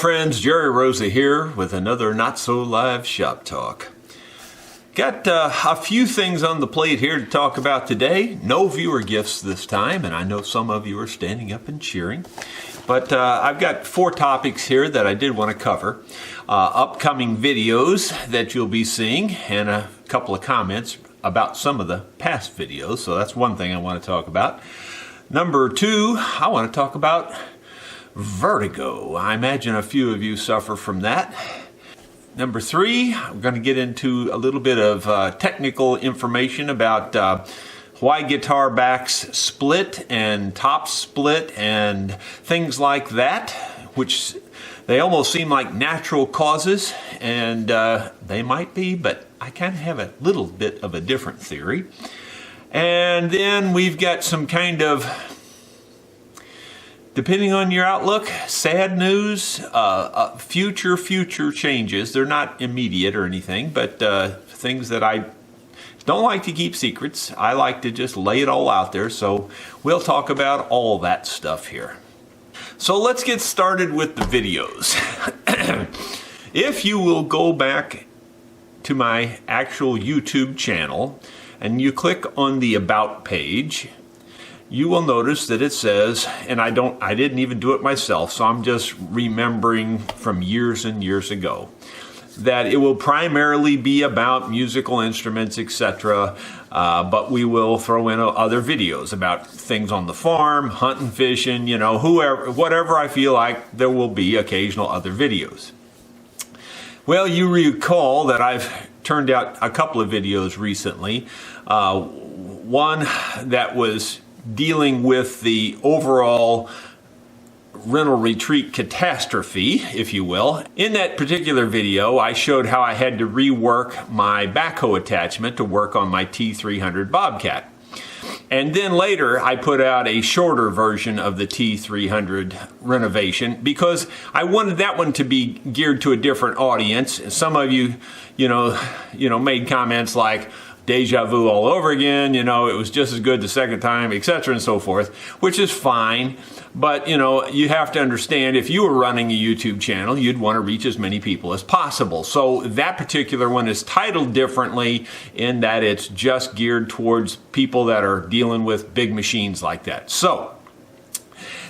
friends, Jerry Rosa here with another not-so-live shop talk. Got a few things on the plate here to talk about today. No viewer gifts this time, and I know some of you are standing up and cheering. But I've got 4 topics here that I did want to cover. Upcoming videos that you'll be seeing, and a couple of comments about some of the past videos. So that's one thing I want to talk about. Number 2, I want to talk about vertigo. I imagine a few of you suffer from that. Number 3, I'm going to get into a little bit of technical information about why guitar backs split and tops split and things like that, which they almost seem like natural causes, and they might be, but I kind of have a little bit of a different theory. And then we've got some kind of, depending on your outlook, sad news, future changes. They're not immediate or anything, but things that I don't like to keep secrets. I like to just lay it all out there, so we'll talk about all that stuff here. So let's get started with the videos. If you will go back to my actual YouTube channel and you click on the About page, you will notice that it says, and I didn't even do it myself, so I'm just remembering from years and years ago, that it will primarily be about musical instruments, etc., but we will throw in other videos about things on the farm, hunting, fishing, you know, whatever I feel like, there will be occasional other videos. Well, you recall that I've turned out a couple of videos recently. One that was dealing with the overall rental retreat catastrophe, if you will. In that particular video, I showed how I had to rework my backhoe attachment to work on my T300 Bobcat. And then later, I put out a shorter version of the T300 renovation because I wanted that one to be geared to a different audience. Some of you, made comments like, deja vu all over again, it was just as good the second time, etc. and so forth, which is fine. But, you have to understand, if you were running a YouTube channel, you'd want to reach as many people as possible. So that particular one is titled differently in that it's just geared towards people that are dealing with big machines like that. So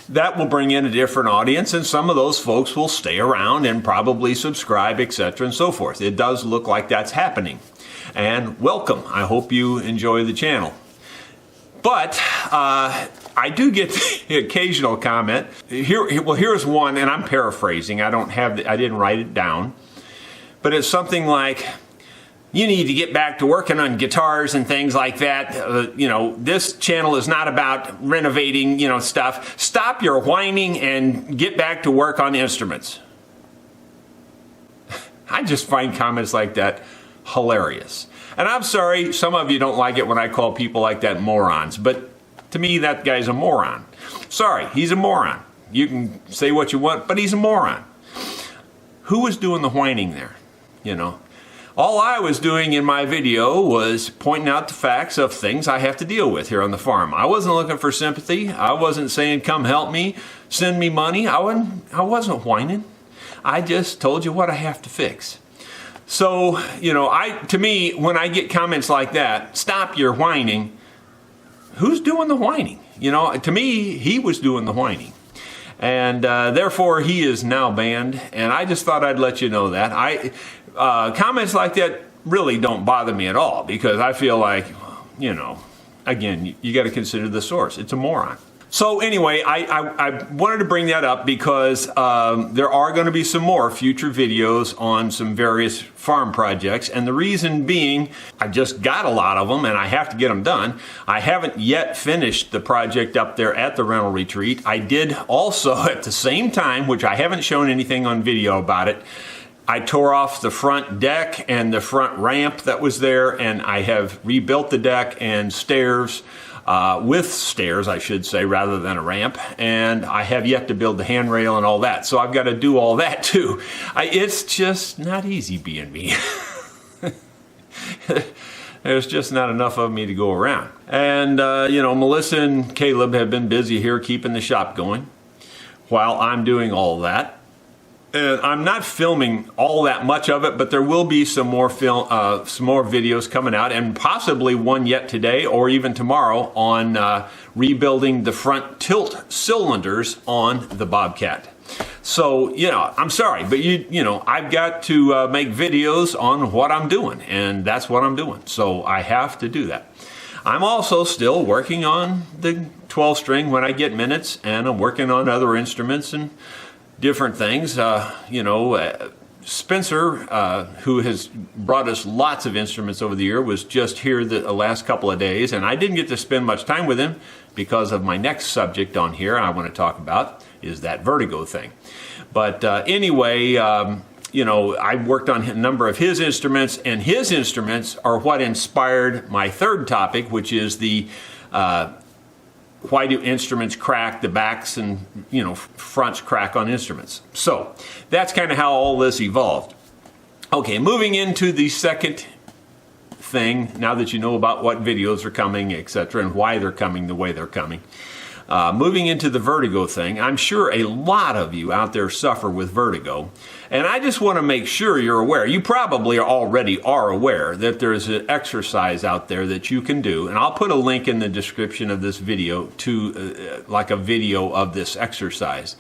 that will bring in a different audience, and some of those folks will stay around and probably subscribe, etc. and so forth. It does look like that's happening. And welcome. I hope you enjoy the channel. But I do get the occasional comment. Here's one, and I'm paraphrasing. I didn't write it down. But it's something like, you need to get back to working on guitars and things like that. This channel is not about renovating, stuff. Stop your whining and get back to work on instruments. I just find comments like that hilarious. And I'm sorry, some of you don't like it when I call people like that morons, but to me, that guy's a moron. Sorry, he's a moron. You can say what you want, but he's a moron. Who was doing the whining there? All I was doing in my video was pointing out the facts of things I have to deal with here on the farm. I wasn't looking for sympathy. I wasn't saying, come help me, send me money. I wasn't whining. I just told you what I have to fix. So, to me, when I get comments like that, stop your whining, who's doing the whining? To me, he was doing the whining. And therefore, he is now banned. And I just thought I'd let you know that. Comments like that really don't bother me at all, because I feel like, again, you got to consider the source. It's a moron. So anyway, I wanted to bring that up because there are going to be some more future videos on some various farm projects. And the reason being, I just got a lot of them and I have to get them done. I haven't yet finished the project up there at the rental retreat. I did also at the same time, which I haven't shown anything on video about it, I tore off the front deck and the front ramp that was there, and I have rebuilt the deck and stairs. With stairs, I should say, rather than a ramp, and I have yet to build the handrail and all that, so I've got to do all that too. It's just not easy being me. There's just not enough of me to go around. And, Melissa and Caleb have been busy here keeping the shop going while I'm doing all that. And I'm not filming all that much of it, but there will be some more videos coming out, and possibly one yet today or even tomorrow on rebuilding the front tilt cylinders on the Bobcat. So, I'm sorry, but I've got to make videos on what I'm doing, and that's what I'm doing. So I have to do that. I'm also still working on the 12-string when I get minutes, and I'm working on other instruments and different things. Spencer, who has brought us lots of instruments over the year, was just here the last couple of days, and I didn't get to spend much time with him because of my next subject on here I want to talk about is that Vertigo thing. But anyway, I worked on a number of his instruments, and his instruments are what inspired my third topic, which is the why do instruments crack, the backs and fronts crack on instruments. So that's kind of how all this evolved. Okay, moving into the second thing, now that you know about what videos are coming, etc., and why they're coming the way they're coming. Moving into the vertigo thing, I'm sure a lot of you out there suffer with vertigo, and I just want to make sure you're aware. You probably already are aware that there's an exercise out there that you can do, and I'll put a link in the description of this video to like a video of this exercise.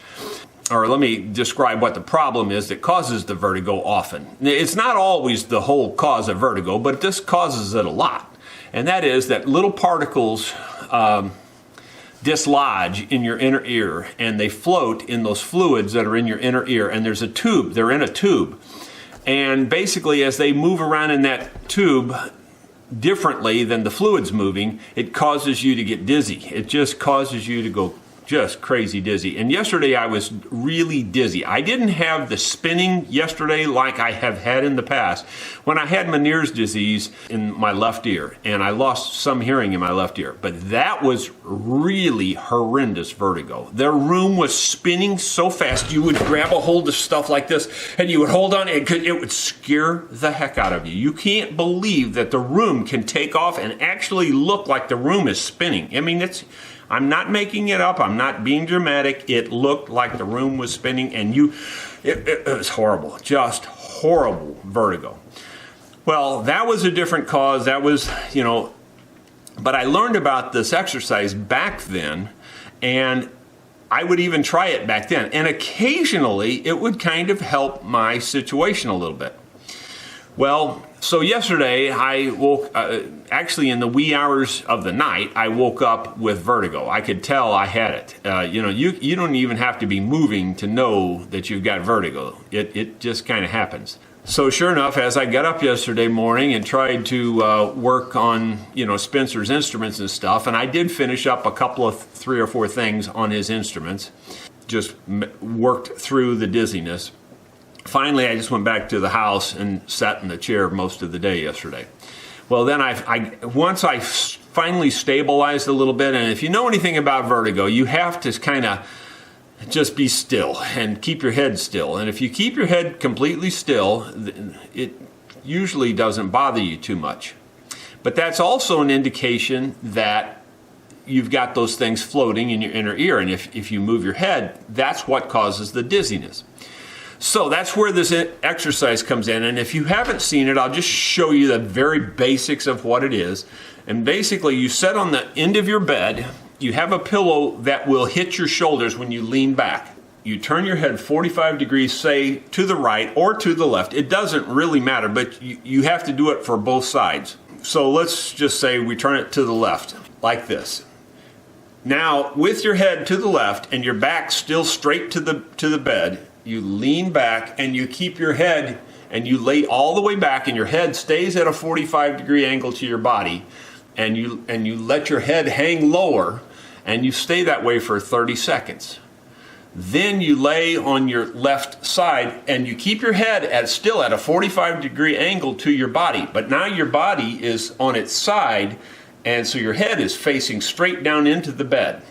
Or let me describe what the problem is that causes the vertigo often. It's not always the whole cause of vertigo, but this causes it a lot, and that is that little particles dislodge in your inner ear, and they float in those fluids that are in your inner ear, and there's a tube, they're in a tube, and basically as they move around in that tube differently than the fluids moving, it causes you to get dizzy. It just causes you to go just crazy dizzy. And yesterday I was really dizzy. I didn't have the spinning yesterday like I have had in the past. When I had Meniere's disease in my left ear, and I lost some hearing in my left ear, but that was really horrendous vertigo. The room was spinning so fast, you would grab a hold of stuff like this, and you would hold on, it would scare the heck out of you. You can't believe that the room can take off and actually look like the room is spinning. I mean, I'm not making it up. I'm not being dramatic. It looked like the room was spinning, and it was horrible, just horrible vertigo. Well, that was a different cause. That was, but I learned about this exercise back then, and I would even try it back then. And occasionally, it would kind of help my situation a little bit. Well, so yesterday I woke, actually in the wee hours of the night, I woke up with vertigo. I could tell I had it. You don't even have to be moving to know that you've got vertigo. It just kind of happens. So sure enough, as I got up yesterday morning and tried to work on, Spencer's instruments and stuff, and I did finish up a couple of 3 or 4 things on his instruments, just worked through the dizziness. Finally, I just went back to the house and sat in the chair most of the day yesterday. Well, then once I finally stabilized a little bit, and if you know anything about vertigo, you have to kind of just be still and keep your head still. And if you keep your head completely still, it usually doesn't bother you too much. But that's also an indication that you've got those things floating in your inner ear. And if you move your head, that's what causes the dizziness. So that's where this exercise comes in, and if you haven't seen it, I'll just show you the very basics of what it is. And basically, you sit on the end of your bed, you have a pillow that will hit your shoulders when you lean back. You turn your head 45 degrees, say, to the right or to the left. It doesn't really matter, but you have to do it for both sides. So let's just say we turn it to the left, like this. Now, with your head to the left and your back still straight to the bed, you lean back and you keep your head and you lay all the way back, and your head stays at a 45-degree angle to your body, and you let your head hang lower, and you stay that way for 30 seconds. Then you lay on your left side and you keep your head still at a 45-degree angle to your body, but now your body is on its side, and so your head is facing straight down into the bed.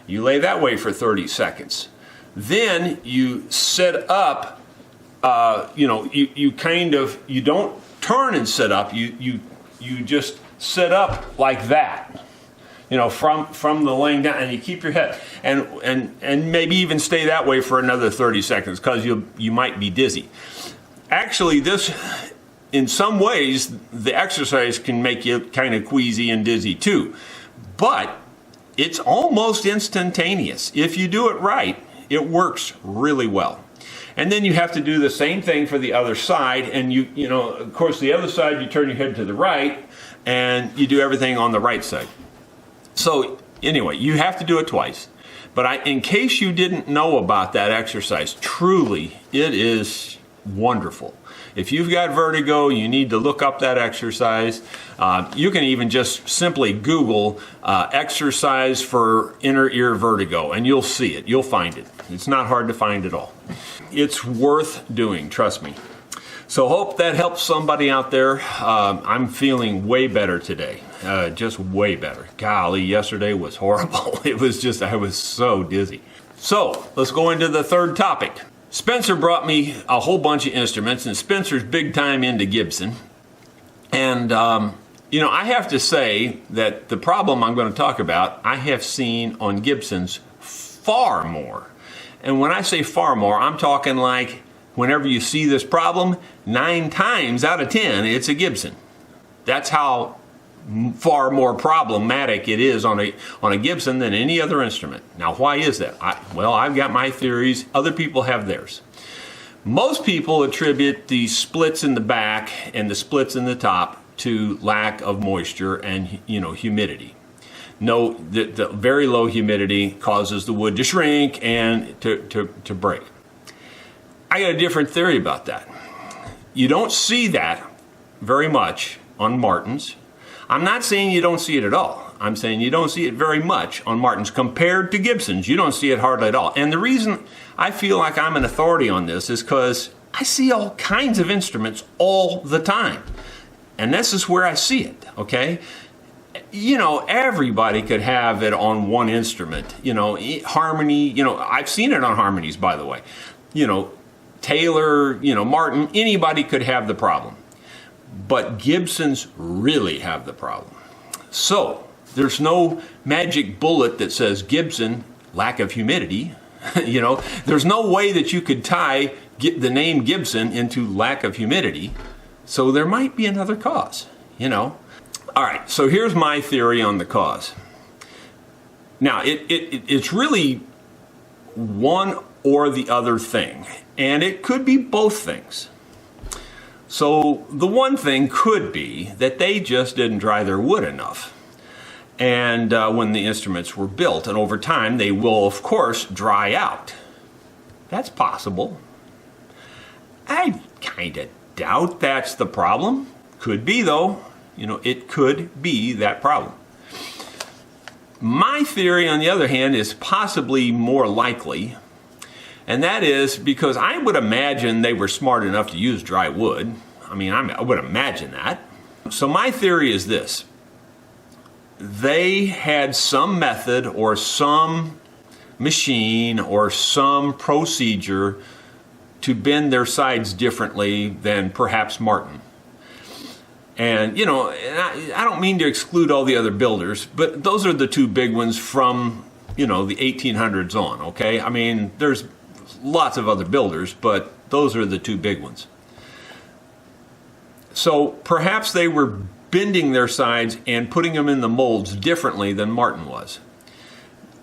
You lay that way for 30 seconds. Then you sit up, you don't turn and sit up, you just sit up like that. from the laying down, and you keep your head, and maybe even stay that way for another 30 seconds because you might be dizzy. Actually, this, in some ways, the exercise can make you kind of queasy and dizzy too, but it's almost instantaneous. If you do it right, it works really well. And then you have to do the same thing for the other side, and of course, the other side, you turn your head to the right, and you do everything on the right side. So anyway, you have to do it twice. But in case you didn't know about that exercise, truly, it is wonderful. If you've got vertigo, you need to look up that exercise. You can even just simply Google exercise for inner ear vertigo, and you'll see it. You'll find it. It's not hard to find at all. It's worth doing, trust me. So hope that helps somebody out there. I'm feeling way better today, just way better. Golly, yesterday was horrible. I was so dizzy. So let's go into the third topic. Spencer brought me a whole bunch of instruments, and Spencer's big time into Gibson. And, I have to say that the problem I'm going to talk about, I have seen on Gibsons far more. And when I say far more, I'm talking like whenever you see this problem, 9 times out of 10, it's a Gibson. That's how far more problematic it is on a Gibson than any other instrument. Now, why is that? I've got my theories. Other people have theirs. Most people attribute the splits in the back and the splits in the top to lack of moisture and humidity. No, the very low humidity causes the wood to shrink and to break. I got a different theory about that. You don't see that very much on Martins. I'm not saying you don't see it at all. I'm saying you don't see it very much on Martins compared to Gibsons. You don't see it hardly at all. And the reason I feel like I'm an authority on this is because I see all kinds of instruments all the time. And this is where I see it, okay? Everybody could have it on one instrument. Harmony, I've seen it on harmonies, by the way. Taylor, Martin, anybody could have the problem. But Gibsons really have the problem. So there's no magic bullet that says Gibson, lack of humidity. There's no way that you could tie the name Gibson into lack of humidity. So there might be another cause, All right, so here's my theory on the cause. Now, it's really one or the other thing, and it could be both things. So the one thing could be that they just didn't dry their wood enough. And when the instruments were built, and over time they will, of course, dry out. That's possible. I kind of doubt that's the problem. Could be, though. It could be that problem. My theory, on the other hand, is possibly more likely. And that is because I would imagine they were smart enough to use dry wood. I would imagine that. So my theory is this. They had some method or some machine or some procedure to bend their sides differently than perhaps Martin. And, I don't mean to exclude all the other builders, but those are the two big ones from, the 1800s on, okay? There's lots of other builders, but those are the two big ones. So perhaps they were bending their sides and putting them in the molds differently than Martin was.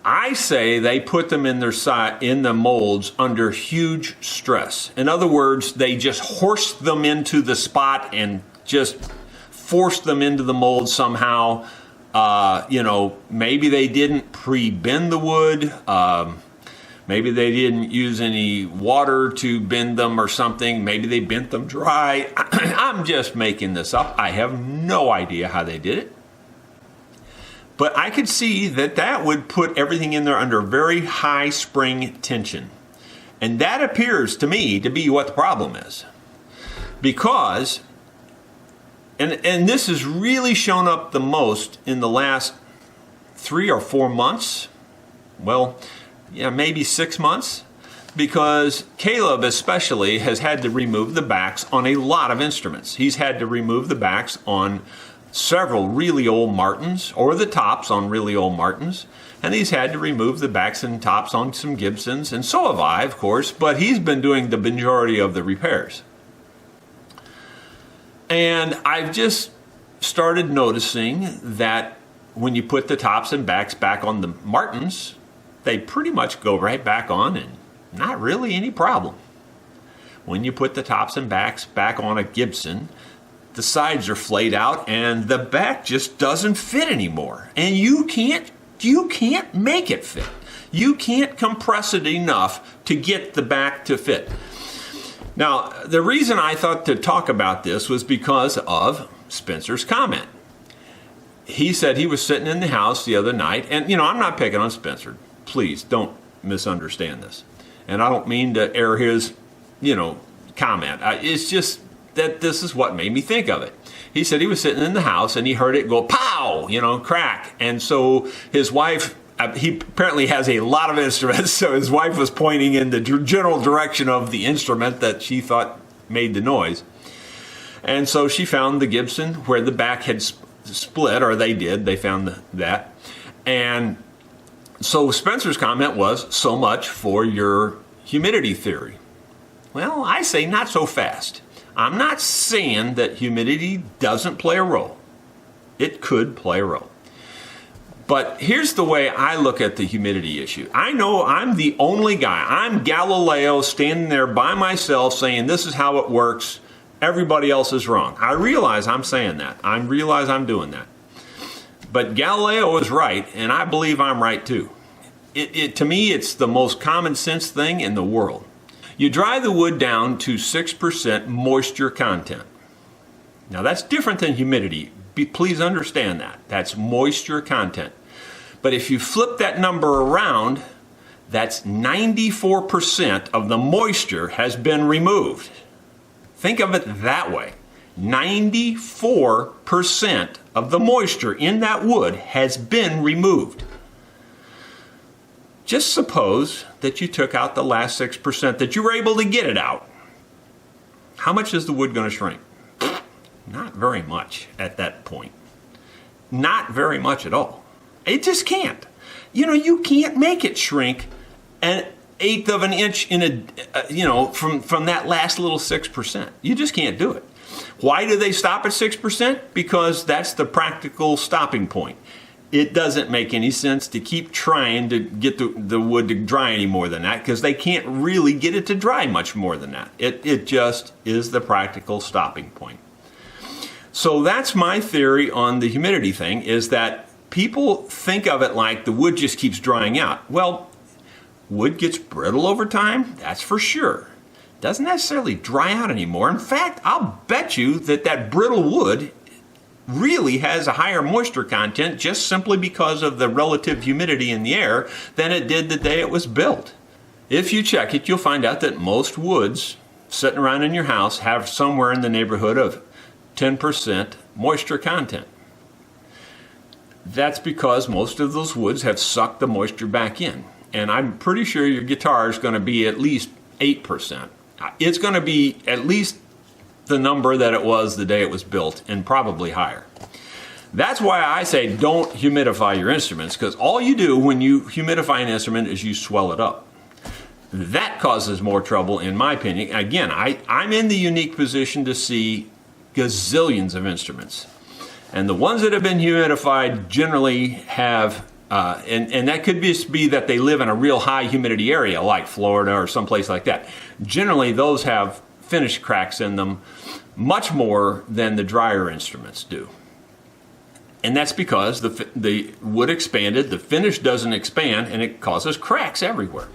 I say they put them in the molds under huge stress. In other words, they just horsed them into the spot and just forced them into the mold somehow. Maybe they didn't pre-bend the wood. Maybe they didn't use any water to bend them or something. Maybe they bent them dry. I'm just making this up. I have no idea how they did it. But I could see that would put everything in there under very high spring tension. And that appears to me to be what the problem is. Because, and this has really shown up the most in the last 3 or 4 months. Well, maybe 6 months. Because Caleb especially has had to remove the backs on a lot of instruments. He's had to remove the backs on several really old Martins, or the tops on really old Martins, and he's had to remove the backs and tops on some Gibsons, and so have I, of course, but he's been doing the majority of the repairs. And I've just started noticing that when you put the tops and backs back on the Martins, they pretty much go right back on and not really any problem. When you put the tops and backs back on a Gibson, the sides are flayed out and the back just doesn't fit anymore. And you can't make it fit. You can't compress it enough to get the back to fit. Now, the reason I thought to talk about this was because of Spencer's comment. He said he was sitting in the house the other night, and I'm not picking on Spencer. Please don't misunderstand this. And I don't mean to air his, comment. It's just that this is what made me think of it. He said he was sitting in the house and he heard it go pow, crack. And so his wife, he apparently has a lot of instruments, so his wife was pointing in the general direction of the instrument that she thought made the noise. And so she found the Gibson where the back had split, or they found that. And so Spencer's comment was, so much for your humidity theory. Well, I say not so fast. I'm not saying that humidity doesn't play a role. It could play a role. But here's the way I look at the humidity issue. I know I'm the only guy. I'm Galileo standing there by myself saying this is how it works. Everybody else is wrong. I realize I'm saying that. I realize I'm doing that. But Galileo is right, and I believe I'm right too. To me, it's the most common sense thing in the world. You dry the wood down to 6% moisture content. Now that's different than humidity. Please understand that. That's moisture content. But if you flip that number around, that's 94% of the moisture has been removed. Think of it that way. 94% of the moisture in that wood has been removed. Just suppose that you took out the last 6%, that you were able to get it out. How much is the wood going to shrink? Not very much at that point. Not very much at all. It just can't. You can't make it shrink an eighth of an inch from that last little 6%. You just can't do it. Why do they stop at 6%? Because that's the practical stopping point. It doesn't make any sense to keep trying to get the wood to dry any more than that, because they can't really get it to dry much more than that. It just is the practical stopping point. So that's my theory on the humidity thing, is that people think of it like the wood just keeps drying out. Well, wood gets brittle over time, that's for sure. Doesn't necessarily dry out anymore. In fact, I'll bet you that brittle wood really has a higher moisture content just simply because of the relative humidity in the air than it did the day it was built. If you check it, you'll find out that most woods sitting around in your house have somewhere in the neighborhood of 10% moisture content. That's because most of those woods have sucked the moisture back in. And I'm pretty sure your guitar is going to be at least 8%. It's going to be at least the number that it was the day it was built, and probably higher. That's why I say don't humidify your instruments, because all you do when you humidify an instrument is you swell it up. That causes more trouble, in my opinion. Again, I'm in the unique position to see gazillions of instruments. And the ones that have been humidified generally have, and that could just be that they live in a real high humidity area like Florida or someplace like that. Generally, those have finish cracks in them much more than the drier instruments do. And that's because the wood expanded, the finish doesn't expand, and it causes cracks everywhere.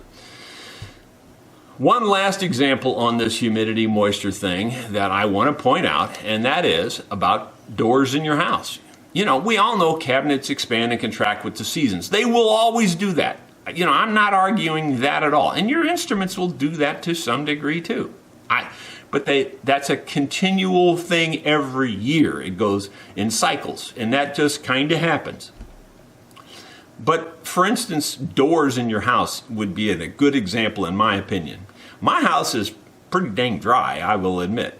One last example on this humidity moisture thing that I want to point out, and that is about doors in your house. We all know cabinets expand and contract with the seasons. They will always do that. I'm not arguing that at all. And your instruments will do that to some degree too. But that's a continual thing every year. It goes in cycles, and that just kind of happens. But for instance, doors in your house would be a good example in my opinion. My house is pretty dang dry, I will admit.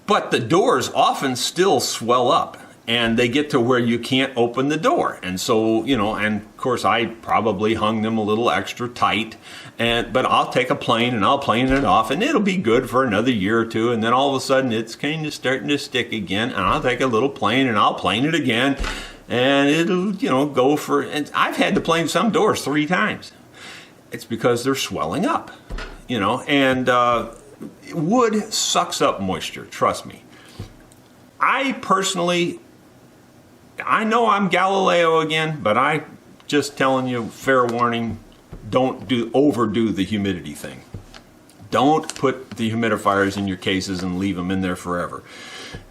But the doors often still swell up. and they get to where you can't open the door. And so, and of course I probably hung them a little extra tight, but I'll take a plane and I'll plane it off, and it'll be good for another year or two, and then all of a sudden it's kind of starting to stick again, and I'll take a little plane and I'll plane it again, and it'll, go for, and I've had to plane some doors 3 times. It's because they're swelling up, and wood sucks up moisture, trust me. I personally, I know I'm Galileo again, but I just telling you, fair warning, don't overdo the humidity thing. Don't put the humidifiers in your cases and leave them in there forever.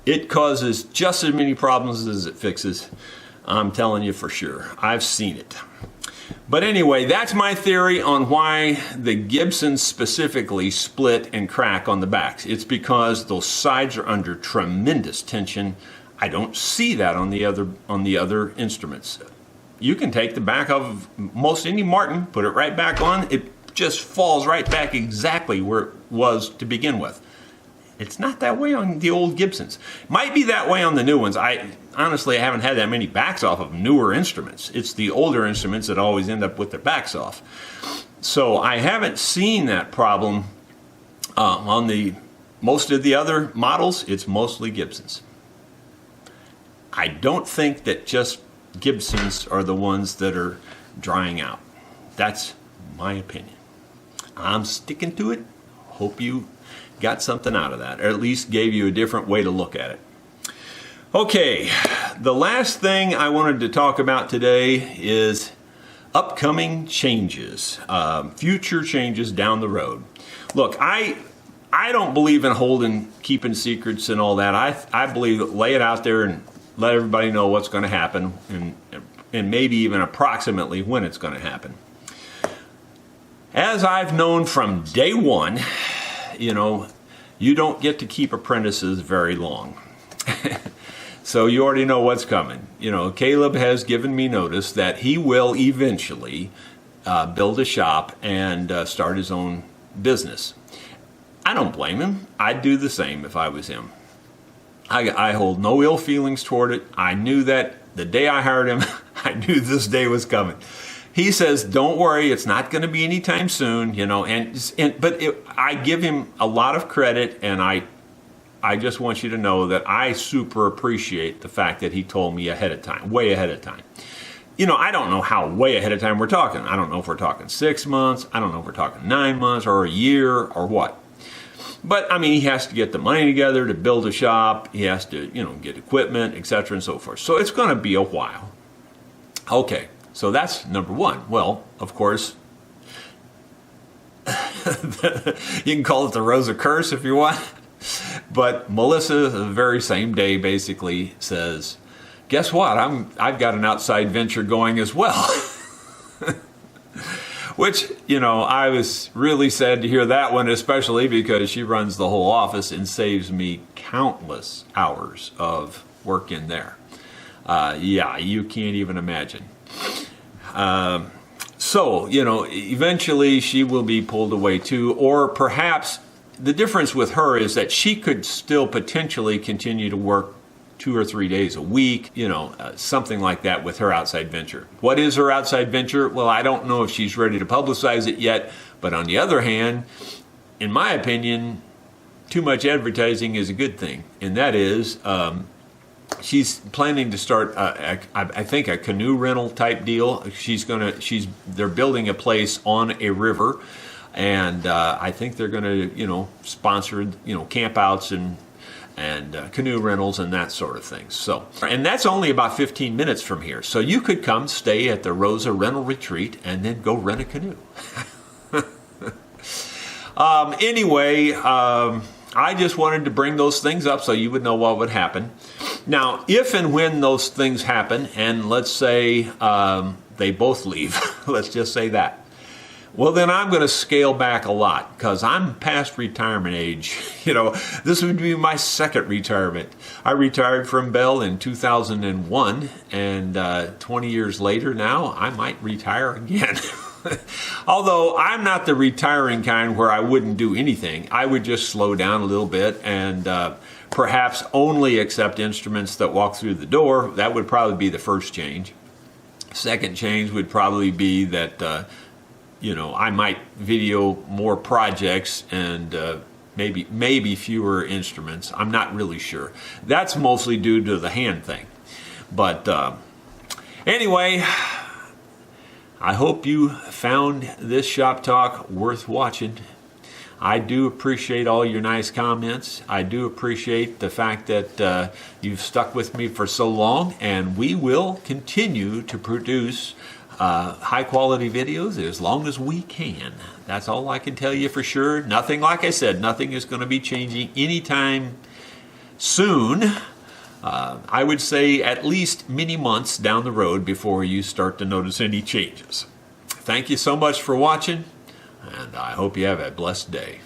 It causes just as many problems as it fixes. I'm telling you for sure. I've seen it. But anyway, that's my theory on why the Gibsons specifically split and crack on the backs. It's because those sides are under tremendous tension. I don't see that on the other instruments. You can take the back of most any Martin, put it right back on, it just falls right back exactly where it was to begin with. It's not that way on the old Gibsons. Might be that way on the new ones. I haven't had that many backs off of newer instruments. It's the older instruments that always end up with their backs off. So I haven't seen that problem on most of the other models. It's mostly Gibsons. I don't think that just Gibsons are the ones that are drying out. That's my opinion. I'm sticking to it. Hope you got something out of that, or at least gave you a different way to look at it. Okay, the last thing I wanted to talk about today is upcoming changes, future changes down the road. Look, I don't believe in keeping secrets and all that. I believe lay it out there and let everybody know what's going to happen, and maybe even approximately when it's going to happen. As I've known from day one, you don't get to keep apprentices very long. So you already know what's coming. Caleb has given me notice that he will eventually build a shop and start his own business. I don't blame him. I'd do the same if I was him. I hold no ill feelings toward it. I knew that the day I hired him, I knew this day was coming. He says, don't worry, it's not going to be anytime soon, but I give him a lot of credit, and I just want you to know that I super appreciate the fact that he told me ahead of time, way ahead of time. I don't know how way ahead of time we're talking. I don't know if we're talking 6 months, I don't know if we're talking 9 months or a year or what. But, he has to get the money together to build a shop. He has to, get equipment, etc. and so forth. So it's going to be a while. Okay. So that's number one. Well, of course, you can call it the Rosa curse if you want. But Melissa, the very same day, basically says, guess what? I've got an outside venture going as well. Which, I was really sad to hear that one, especially because she runs the whole office and saves me countless hours of work in there. Yeah, you can't even imagine. So, eventually she will be pulled away too, or perhaps the difference with her is that she could still potentially continue to work 2 or 3 days a week, something like that with her outside venture. What is her outside venture? Well, I don't know if she's ready to publicize it yet, but on the other hand, in my opinion, too much advertising is a good thing, and that is, she's planning to start, I think, a canoe rental type deal. They're building a place on a river, and I think they're going to, sponsor, campouts and canoe rentals and that sort of thing. So, and that's only about 15 minutes from here. So you could come stay at the Rosa rental retreat and then go rent a canoe. Anyway, I just wanted to bring those things up so you would know what would happen. Now, if and when those things happen, and let's say they both leave, let's just say that, well, then I'm going to scale back a lot because I'm past retirement age. This would be my second retirement. I retired from Bell in 2001, and 20 years later now, I might retire again. Although I'm not the retiring kind where I wouldn't do anything. I would just slow down a little bit and perhaps only accept instruments that walk through the door. That would probably be the first change. Second change would probably be that, I might video more projects and maybe fewer instruments. I'm not really sure. That's mostly due to the hand thing. But anyway, I hope you found this Shop Talk worth watching. I do appreciate all your nice comments. I do appreciate the fact that you've stuck with me for so long, and we will continue to produce high quality videos as long as we can. That's all I can tell you for sure. Nothing, like I said, nothing is going to be changing anytime soon. I would say at least many months down the road before you start to notice any changes. Thank you so much for watching, and I hope you have a blessed day.